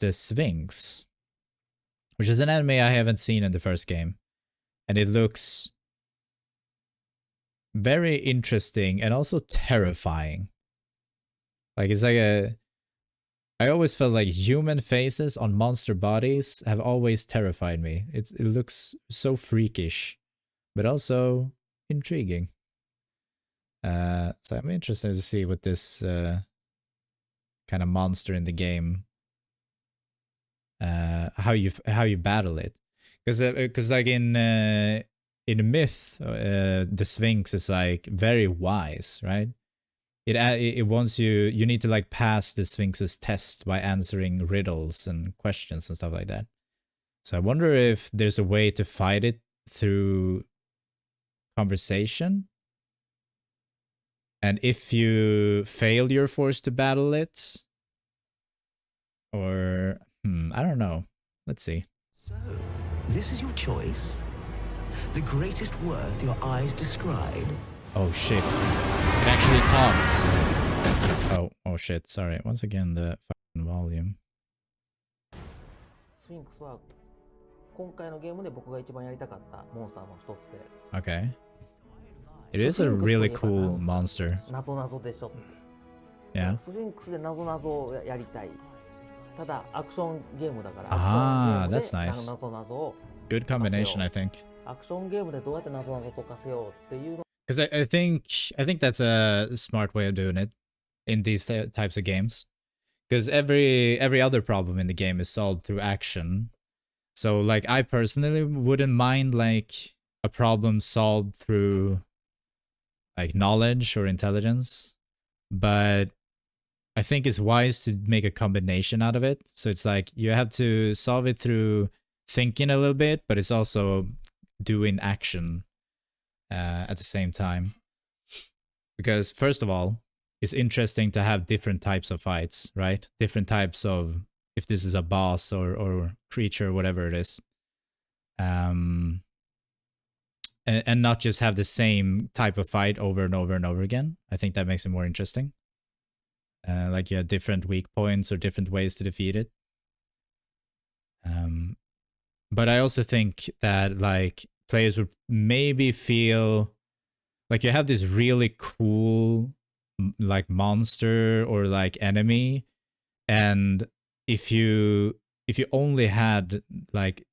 the Sphinx, which is an anime I haven't seen in the first game, and it looks very interesting and also terrifying. Like it's like I always felt like human faces on monster bodies have always terrified me. It looks so freakish, but also intriguing. So I'm interested to see what this kind of monster in the game, how you battle it, because like in myth, the Sphinx is like very wise, right? It wants you need to like pass the Sphinx's test by answering riddles and questions and stuff like that. So I wonder if there's a way to fight it through conversation. And if you fail, you're forced to battle it. Or, I don't know. Let's see. So, this is your choice? The greatest worth your eyes describe? Oh shit. It actually talks. Oh shit. Sorry. Once again, the fucking volume. Sphinx は今回のゲームで僕が一番やりたかったモンスターの一つで。Okay. It is a really cool monster. 謎々でしょ。Yeah. スフィンクスで謎々をやりたい。ただアクションゲームだから。Ah, that's nice. 謎々を。Good combination, I think. アクションゲームでどうやって謎々を解かせようっていうの。Because I think that's a smart way of doing it in these types of games. Because every other problem in the game is solved through action. So like I personally wouldn't mind like a problem solved through like knowledge or intelligence, but I think it's wise to make a combination out of it. So it's like you have to solve it through thinking a little bit, but it's also doing action at the same time. Because first of all, it's interesting to have different types of fights, right? Different types of, if this is a boss or creature, whatever it is. And not just have the same type of fight over and over and over again. I think that makes it more interesting. Like you have different weak points or different ways to defeat it. But I also think that like players would maybe feel like you have this really cool like monster or like enemy, and if you only had like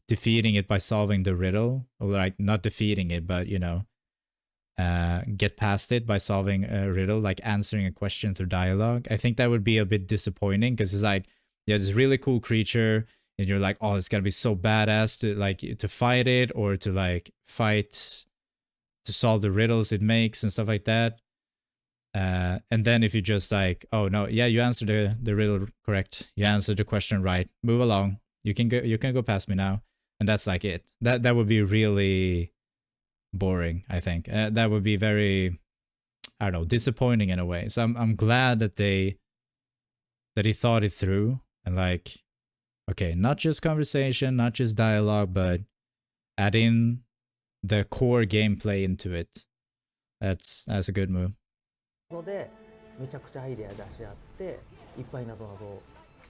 defeating it by solving the riddle, or like not defeating it, but you know, get past it by solving a riddle, like answering a question through dialogue, I think that would be a bit disappointing, because it's like, yeah, this really cool creature and you're like, oh, it's gotta be so badass to like to fight it, or to like fight to solve the riddles it makes and stuff like that. And then if you just like, oh no, yeah, you answered the riddle correct, you answered the question right, move along, you can go past me now, and that's like it. That would be really boring, I think. That would be very, I don't know, disappointing in a way. So I'm glad that he thought it through, and like, okay, not just conversation, not just dialogue, but add in the core gameplay into it. That's a good move. のでめちゃくちゃアイデア出し合っていっぱい謎々を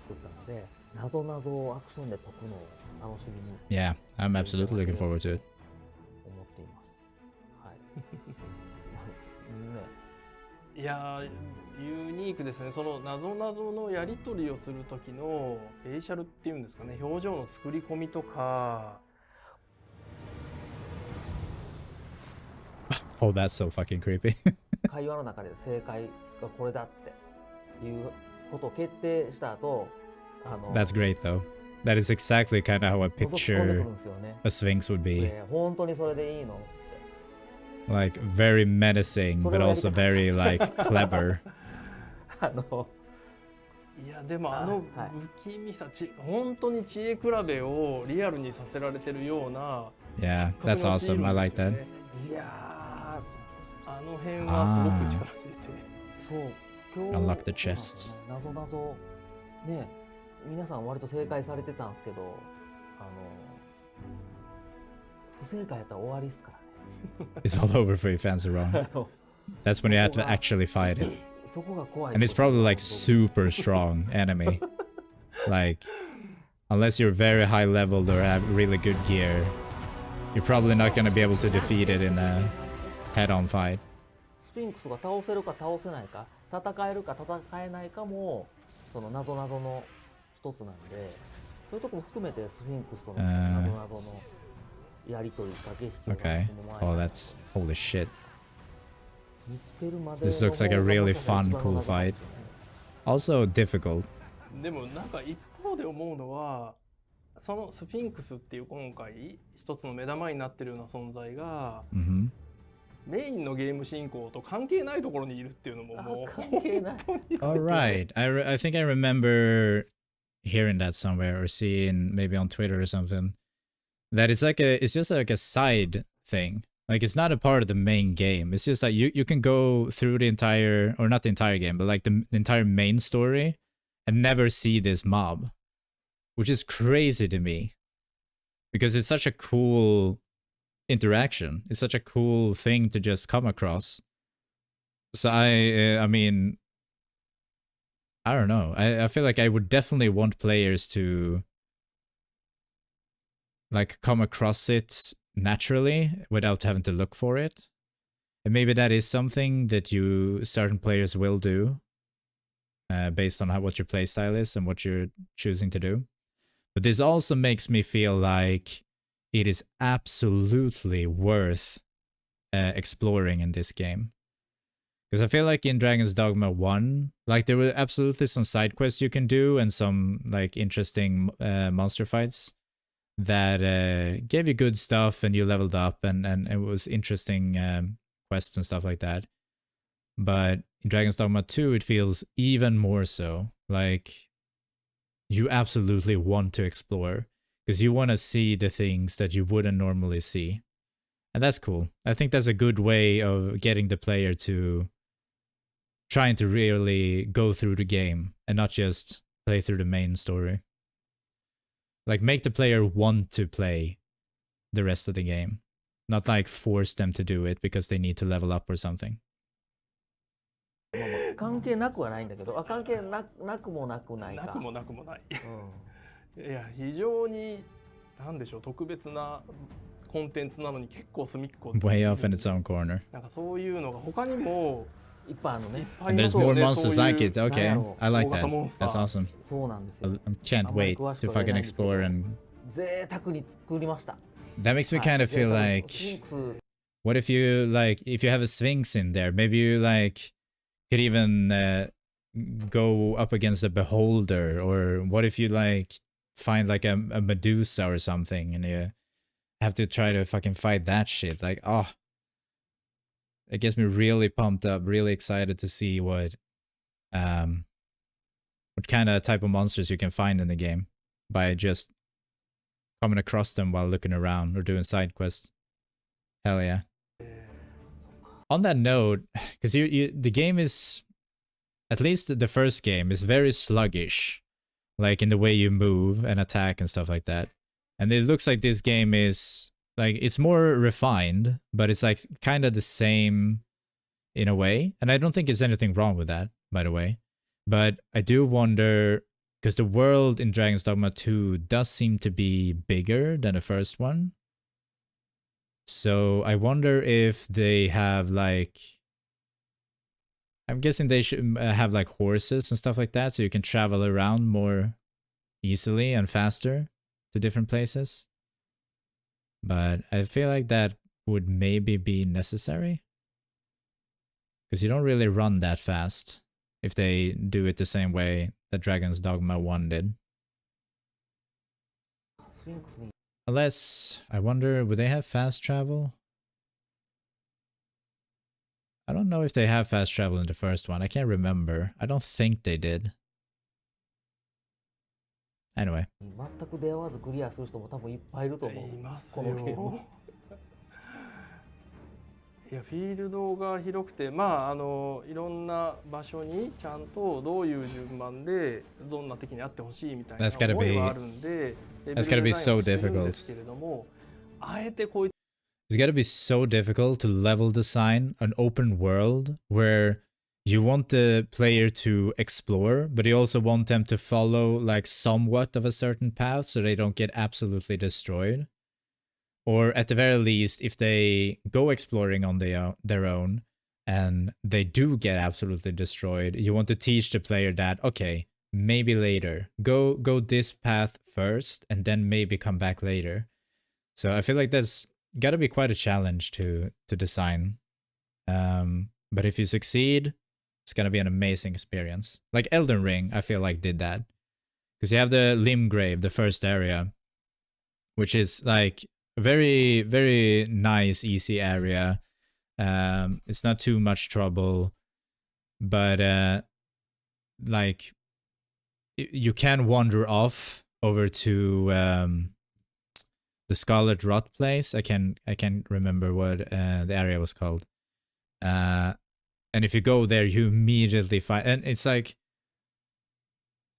作ったので、謎々をアクションで解くのを楽しみに Yeah, I'm absolutely looking forward to it. 思っています。はい。いやー、ユニークですね。その謎々のやり取りをする時のフェイシャルっていうんですかね、表情の作り込みとか。Oh, that's so fucking creepy. 会話の中で正解がこれだっていうことを決定した後、That's great though. That is exactly kind of how I 覗き込んでく picture るんですよね。 a Sphinx would be. 本当にそれでいいのって。 Like very menacing, but also very like clever. いやでも不気味さ、本当に知恵比べをリアルにさせられてるような。Yeah, that's awesome. I like that. いやー、あの辺はすごく力入れて。そう、今日 Unlock the chests. 謎々ね、皆さん割と正解されてたんですけど、不正解やったら終わりですからね。It's all over for you fans are wrong. That's when you have to actually fight it. そこが怖い。And it's probably like super strong enemy. Like, unless you're very high leveled or have really good gear, you're probably not gonna be able to defeat it in a head-on fight. スフィンクスが倒せるか倒せないか、戦えるか戦えないかもその謎々の一つなんで、そういうとこも含めてスフィンクスとの謎々のやり取り駆け引き Okay. を Oh, that's holy shit. 見つけるまで This looks like a really fun, cool fight. Also difficult. でもなんか一方で思うのは、そのスフィンクスっていう今回一つの目玉になってるような存在が、Mm-hmm. メインのゲーム進行と関係ないところにいるっていうのももう関係ない。 All right. I think I remember hearing that somewhere or seeing maybe on Twitter or something. That it's just like a side thing. Like it's not a part of the main game. It's just that you can go through the entire, or not the entire game, but like the entire main story and never see this mob, which is crazy to me because it's such a cool interaction. It's such a cool thing to just come across. So I mean, I don't know. I feel like I would definitely want players to like come across it naturally without having to look for it. And maybe that is something that certain players will do based on what your playstyle is and what you're choosing to do. But this also makes me feel like it is absolutely worth exploring in this game. Because I feel like in Dragon's Dogma 1, like there were absolutely some side quests you can do and some like interesting monster fights that gave you good stuff and you leveled up and it was interesting quests and stuff like that. But in Dragon's Dogma 2, it feels even more so. Like you absolutely want to explore because you want to see the things that you wouldn't normally see. And that's cool. I think that's a good way of getting the player to trying to really go through the game and not just play through the main story. Like make the player want to play the rest of the game, not like force them to do it because they need to level up or something. 関係なくはないんだけど、関係なくもなくないか。なくもなくもない。いや非常になんでしょう特別なコンテンツなのに結構隅っこ。Way off in its own corner. なんかそういうのが他にも。いっぱいあるのね。And there's more monsters like it. Okay, I like that. That's awesome. そうなんですよ。I can't wait to fucking explore and. 贅沢に作りました。 That makes me kind of feel like, what if you have a Sphinx in there? Maybe you like could even go up against a beholder, or what if you like find like a Medusa or something and you have to try to fucking fight that shit? Like, oh. It gets me really pumped up, really excited to see what kind of type of monsters you can find in the game by just coming across them while looking around or doing side quests. Hell yeah. On that note, because the game is, at least the first game, is very sluggish, like in the way you move and attack and stuff like that. And it looks like this game is like it's more refined, but it's like kind of the same in a way. And I don't think there's anything wrong with that, by the way. But I do wonder, because the world in Dragon's Dogma 2 does seem to be bigger than the first one. So I wonder if they have like, I'm guessing they should have like horses and stuff like that, so you can travel around more easily and faster to different places. But I feel like that would maybe be necessary. Because you don't really run that fast if they do it the same way that Dragon's Dogma 1 did. Unless, I wonder, would they have fast travel? I don't know if they have fast travel in the first one. I can't remember. I don't think they did. Anyway. 全く出会わずクリアする人も多分いっぱいいると思う。いますこのゲーム。いやフィールドが広くて、まあいろんな場所にちゃんとどういう順番でどんな敵にあってほしいみたいな思いはあるんで、That's gotta be so difficult. It's gotta be so difficult to level design an open world where you want the player to explore, but you also want them to follow like somewhat of a certain path so they don't get absolutely destroyed. Or at the very least, if they go exploring on their own and they do get absolutely destroyed, you want to teach the player that, okay, maybe later. Go this path first and then maybe come back later. So I feel like that's gotta be quite a challenge to design. But if you succeed, it's gonna be an amazing experience. Like Elden Ring, I feel like did that. Because you have the Limgrave, the first area, which is like a very, very nice, easy area. It's not too much trouble, but like you can wander off over to the Scarlet Rot place. I can't remember what the area was called. And if you go there, you immediately find, and it's like,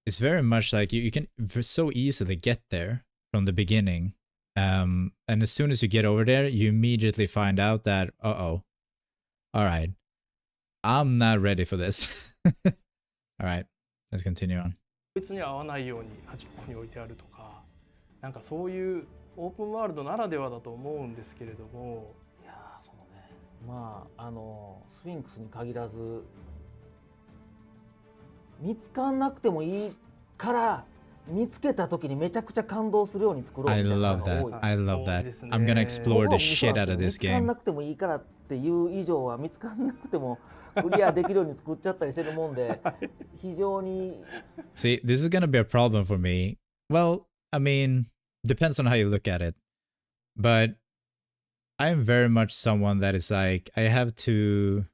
it's very much like you can so easily get there from the beginning. And as soon as you get over there, you immediately find out that, all right, I'm not ready for this. All right, let's continue on. こいつに合わないように端っこに置いてあるとか、なんかそういうオープンワールドならではだと思うんですけれども。いやー、そうね。まあスフィンクスに限らず、見つかんなくてもいいから見つけた時にめちゃくちゃ感動するように作ろうみたいなのが多い。I love that. I'm gonna explore the shit out of this 見つかん game. なくてもいいからっていう以上は見つかんなくてもクリアできるように作っちゃったりしてるもんで非常に See, this is gonna be a problem for me. Well, I mean, depends on how you look at it. But I'm very much someone that is like, I have to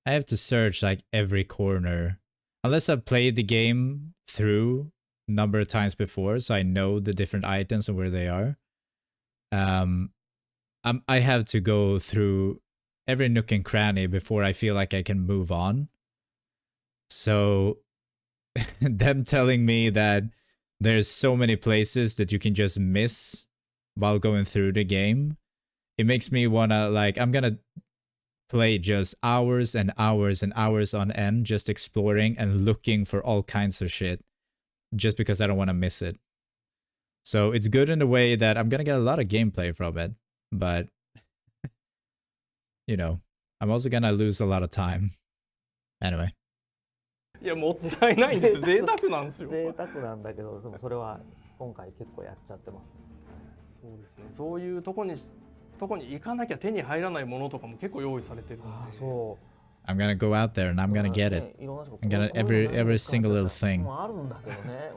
search like every corner. Unless I've played the game through a number of times before, so I know the different items and where they are. I have to go through every nook and cranny before I feel like I can move on. So them telling me that there's so many places that you can just miss while going through the game, it makes me wanna, like, I'm gonna play just hours and hours and hours on end just exploring and looking for all kinds of shit just because I don't want to miss it. So it's good in the way that I'm gonna get a lot of gameplay from it, but you know, I'm also gonna lose a lot of time. Anyway. いやもったいないんですよ。贅沢なんですよ。贅沢なんだけど、でもそれは今回結構やっちゃってます。そうですね。そういうとこに行かなきゃ手に入らないものとかも結構用意されてるので。そう。 I'm gonna go out there and I'm gonna get it. I'm gonna every single little thing. あるんだけどね、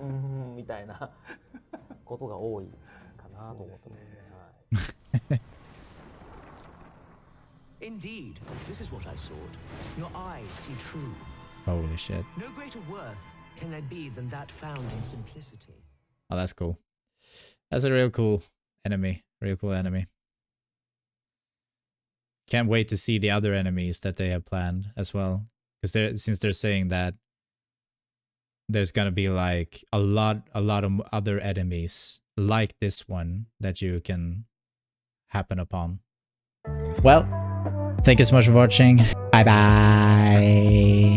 みたいなことが多いかなと思ってますね。Indeed, this is what I sought. Your eyes see true. Holy shit. No greater worth can there be than that found in simplicity. Oh, that's cool. That's a real cool enemy. Real cool enemy. Can't wait to see the other enemies that they have planned as well. Because since they're saying that there's gonna be like a lot of other enemies like this one that you can happen upon. Well, thank you so much for watching. Bye bye.